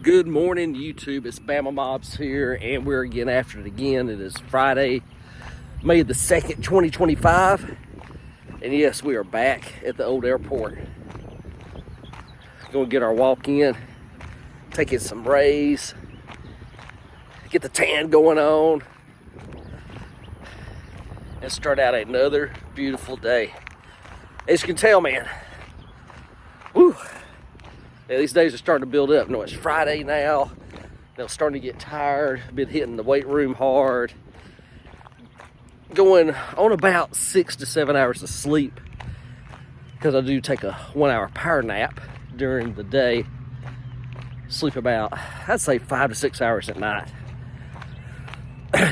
Good morning, YouTube. It's Bama Mobs here, and we're again after it again. It is Friday, May the 2nd, 2025. And yes, we are back at the old airport. Gonna get our walk in, taking some rays, get the tan going on, and start out another beautiful day. As you can tell, man, woo. Yeah, these days are starting to build up. No, it's Friday now. They're starting to get tired. Been hitting the weight room hard. Going on about 6 to 7 hours of sleep because I do take a 1 hour power nap during the day. Sleep about, I'd say 5 to 6 hours at night.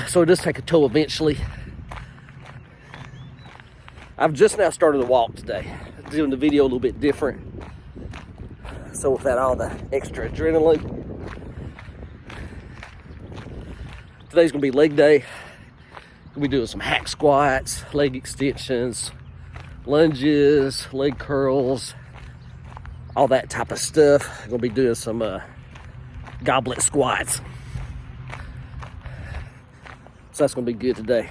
So it does take a toll eventually. I've just now started to walk today. Doing the video a little bit different. So without all the extra adrenaline, today's gonna be leg day. We'll be doing some hack squats, leg extensions, lunges, leg curls, all that type of stuff. Gonna be doing some goblet squats. So that's gonna be good today.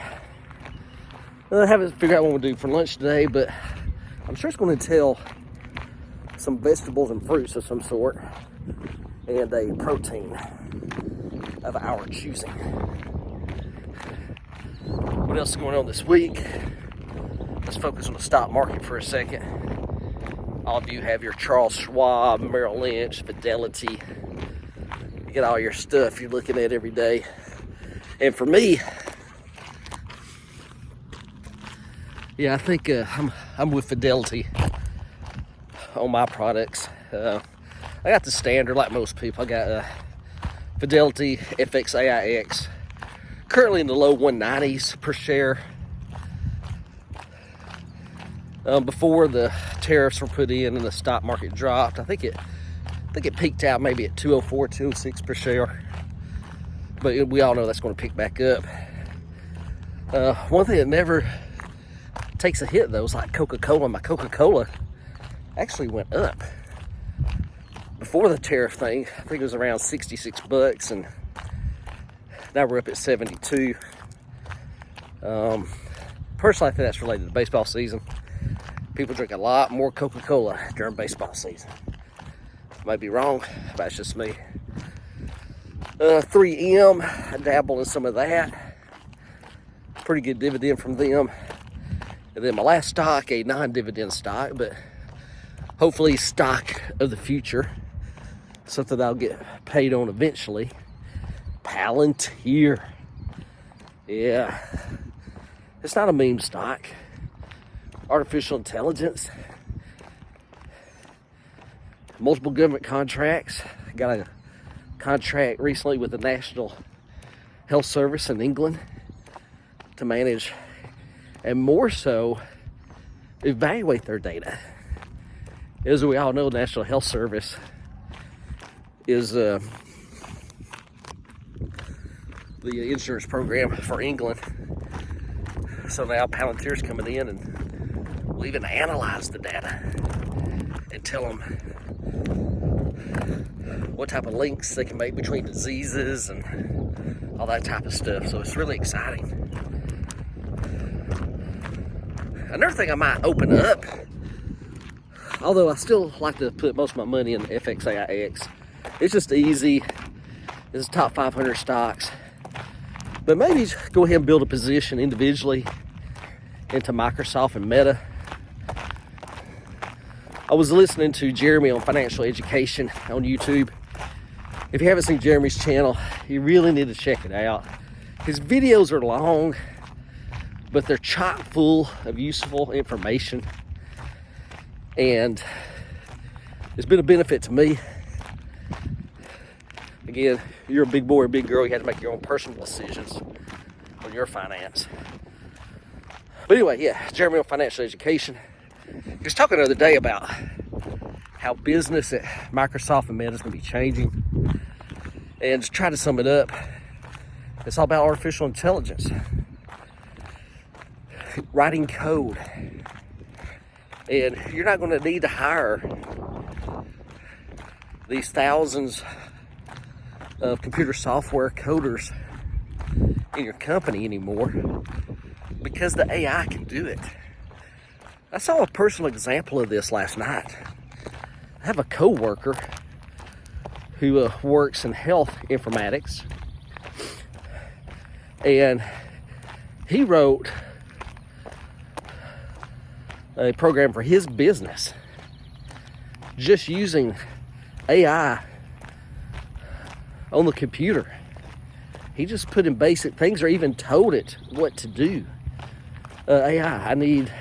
I haven't figured out what we'll do for lunch today, but I'm sure it's gonna entail some vegetables and fruits of some sort, and a protein of our choosing. What else is going on this week? Let's focus on the stock market for a second. All of you have your Charles Schwab, Merrill Lynch, Fidelity. You get all your stuff you're looking at every day. And for me, yeah, I think I'm with Fidelity on my products. I got the standard like most people. I got Fidelity FXAIX, currently in the low 190s per share. Before the tariffs were put in and the stock market dropped, I think it peaked out maybe at 204, 206 per share. But we all know that's going to pick back up. One thing that never takes a hit though is like Coca-Cola. My Coca-Cola actually went up before the tariff thing. I think it was around 66 bucks, and now we're up at 72. Personally, I think that's related to baseball season. People drink a lot more Coca-Cola during baseball season. Might be wrong, but that's just me. 3M, I dabble in some of that. Pretty good dividend from them. And then my last stock, a non-dividend stock, but hopefully stock of the future, something I'll get paid on eventually. Palantir. Yeah, it's not a meme stock. Artificial intelligence, multiple government contracts. Got a contract recently with the National Health Service in England to manage and more so evaluate their data. As we all know, the National Health Service is the insurance program for England. So now Palantir's coming in and will even analyze the data and tell them what type of links they can make between diseases and all that type of stuff. So it's really exciting. Another thing I might open up, although I still like to put most of my money in FXAIX. It's just easy. It's top 500 stocks. But maybe go ahead and build a position individually into Microsoft and Meta. I was listening to Jeremy on financial education on YouTube. If you haven't seen Jeremy's channel, you really need to check it out. His videos are long, but they're chock full of useful information. And it's been a benefit to me. Again, you're a big boy or big girl, you have to make your own personal decisions on your finance. But anyway, yeah, Jeremy on financial education. He was talking the other day about how business at Microsoft and Meta is going to be changing. And just try to sum it up, it's all about artificial intelligence. Writing code. And you're not going to need to hire these thousands of computer software coders in your company anymore because the AI can do it. I saw a personal example of this last night. I have a coworker who works in health informatics, and he wrote a program for his business just using AI on the computer. He just put in basic things or even told it what to do. AI, I need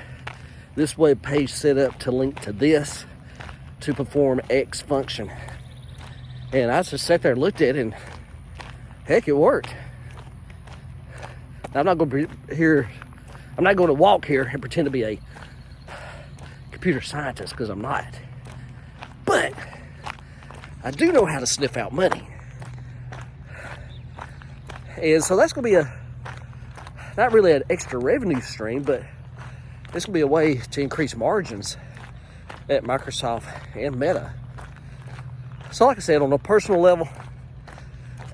this web page set up to link to this to perform X function. And I just sat there and looked at it, and heck, it worked. Now, I'm not going to be here, I'm not going to walk here and pretend to be a computer scientist, because I'm not. But I do know how to sniff out money. And so that's going to be not really an extra revenue stream, but this will be a way to increase margins at Microsoft and Meta. So like I said, on a personal level,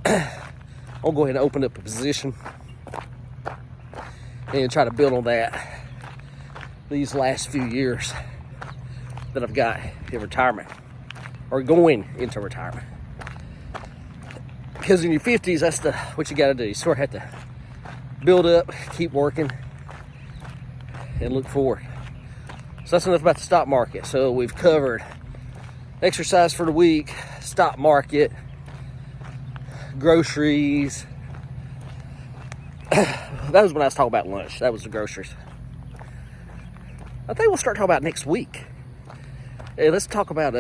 I'll go ahead and open up a position and try to build on that these last few years that I've got in retirement, or going into retirement. Because in your 50s, that's what you got to do. You sort of have to build up, keep working, and look forward. So that's enough about the stock market. So we've covered exercise for the week, stock market, groceries. That was when I was talking about lunch. That was the groceries. I think we'll start talking about next week. Hey, let's talk about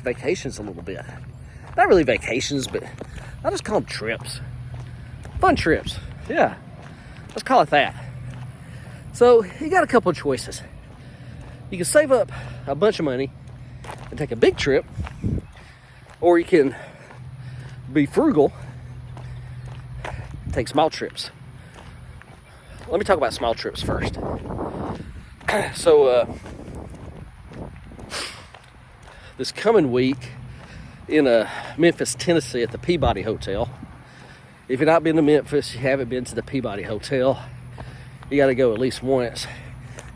vacations a little bit. Not really vacations, but I just call them trips. Fun trips. Yeah, let's call it that. So you got a couple of choices. You can save up a bunch of money and take a big trip, or you can be frugal, take small trips. Let me talk about small trips first. So this coming week in Memphis, Tennessee at the Peabody Hotel. If you've not been to Memphis, you haven't been to the Peabody Hotel, you got to go at least once.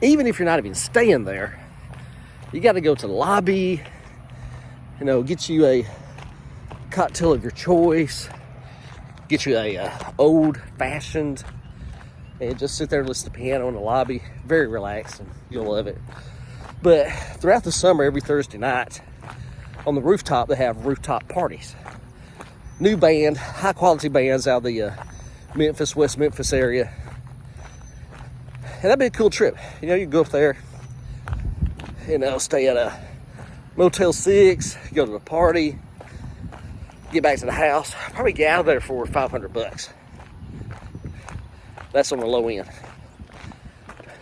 Even if you're not even staying there, you got to go to the lobby, get you a cocktail of your choice, get you a old-fashioned, and just sit there and listen to piano in the lobby. Very relaxed, and you'll love it. But throughout the summer, every Thursday night, on the rooftop, they have rooftop parties. New band, high-quality bands out of the Memphis, West Memphis area. And that'd be a cool trip. You can go up there, stay at a Motel 6, go to the party, get back to the house, probably get out of there for $500. That's on the low end.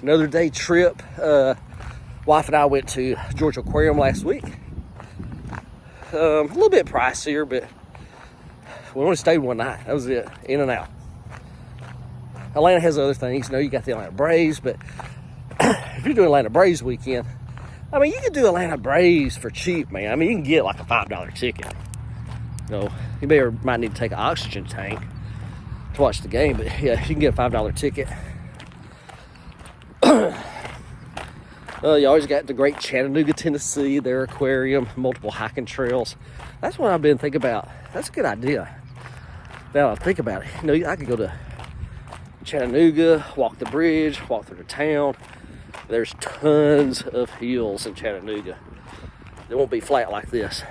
Another day trip. Wife and I went to Georgia Aquarium last week. A little bit pricier, but we only stayed one night. That was it. In and out. Atlanta has other things. You got the Atlanta Braves, but if you're doing Atlanta Braves weekend, you can do Atlanta Braves for cheap, man. You can get like a $5 ticket. You might need to take an oxygen tank to watch the game, but yeah, you can get a $5 ticket. You always got the great Chattanooga, Tennessee, their aquarium, multiple hiking trails. That's what I've been thinking about. That's a good idea. Now I think about it. I could go to Chattanooga, walk the bridge, walk through the town. There's tons of hills in Chattanooga. They won't be flat like this.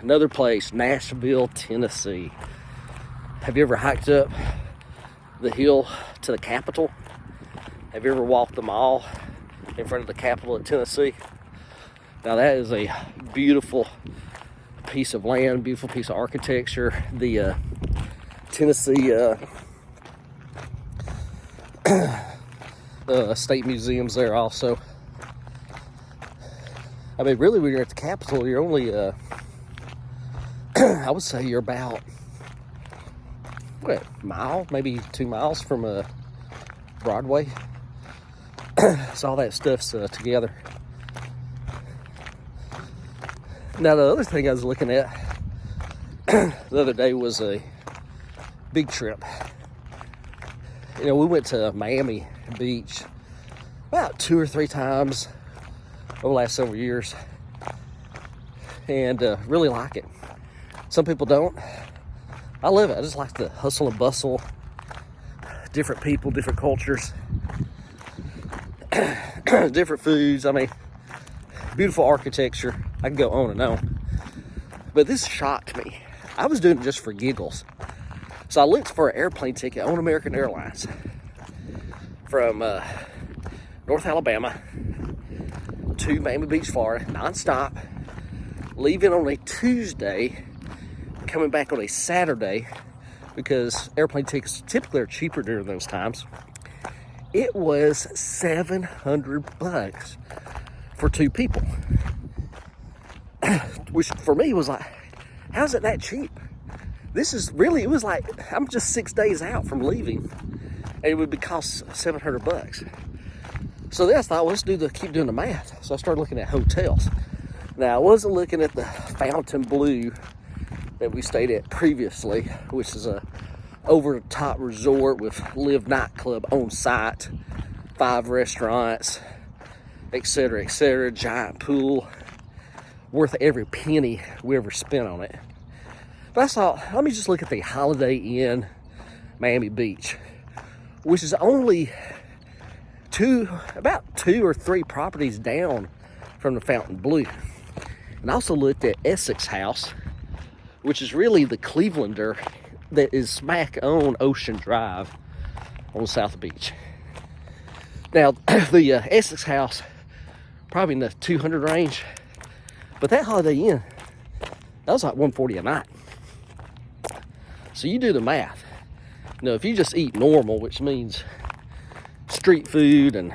Another place, Nashville, Tennessee. Have you ever hiked up the hill to the Capitol? Have you ever walked the mall in front of the Capitol of Tennessee? Now that is a beautiful piece of land, beautiful piece of architecture. The Tennessee state museum's there also. Really, when you're at the Capitol, you're only, I would say you're about, mile, maybe 2 miles from Broadway. So all that stuff's together. Now the other thing I was looking at The other day was a big trip. You know, we went to Miami Beach about 2 or 3 times over the last several years, and really like it. Some people don't. I love it. I just like the hustle and bustle, different people, different cultures, different foods. I mean, beautiful architecture. I can go on and on. But this shocked me. I was doing it just for giggles. So I looked for an airplane ticket on American Airlines from North Alabama to Miami Beach, Florida, nonstop, leaving on a Tuesday, coming back on a Saturday, because airplane tickets typically are cheaper during those times. It was $700 for 2 people, which for me was like, how's it that cheap? This is really, it was like, I'm just 6 days out from leaving, and it would be cost $700. So then I thought, well, keep doing the math. So I started looking at hotels. Now, I wasn't looking at the Fontainebleau that we stayed at previously, which is a over-the-top resort with Live nightclub on site, 5 restaurants, etc., giant pool, worth every penny we ever spent on it. But I thought, let me just look at the Holiday Inn Miami Beach, which is only about 2 or 3 properties down from the Fontainebleau. And I also looked at Essex House, which is really the Clevelander that is smack on Ocean Drive on South Beach. Now, the Essex House, probably in the 200 range, but that Holiday Inn, that was like $140 a night. So you do the math. You know, if you just eat normal, which means street food and,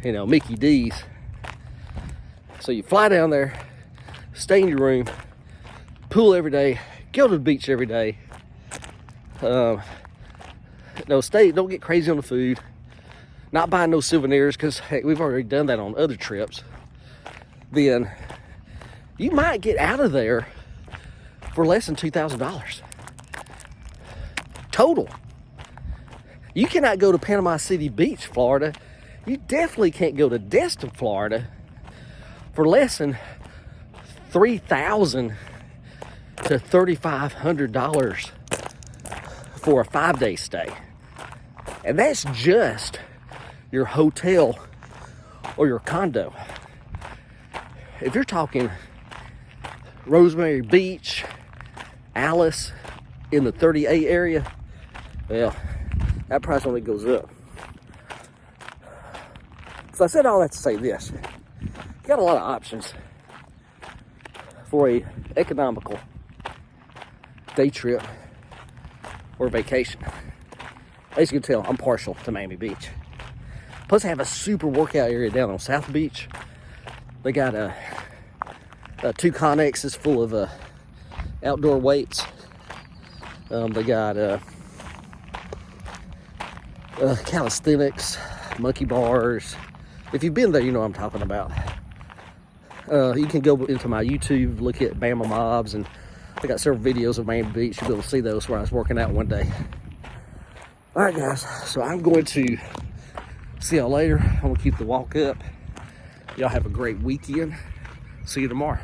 you know, Mickey D's. So you fly down there, stay in your room, pool every day, go to the beach every day. Don't get crazy on the food. Not buying no souvenirs, because heck, we've already done that on other trips. Then you might get out of there for less than $2,000 total. You cannot go to Panama City Beach, Florida. You definitely can't go to Destin, Florida for less than $3,000 to $3,500 for a 5-day stay. And that's just your hotel or your condo. If you're talking Rosemary Beach, Alice, in the 30A area, well, that price only goes up. So I said all that to say this. You got a lot of options for a economical day trip or vacation. As you can tell, I'm partial to Miami Beach. Plus, I have a super workout area down on South Beach. They got 2 Connexes full of outdoor weights. They got calisthenics, monkey bars. If you've been there, you know what I'm talking about. You can go into my YouTube, look at Bama Mobs, and I got several videos of Miami Beach. You'll be able to see those where I was working out one day. All right, guys. So I'm going to see y'all later. I'm going to keep the walk up. Y'all have a great weekend. See you tomorrow.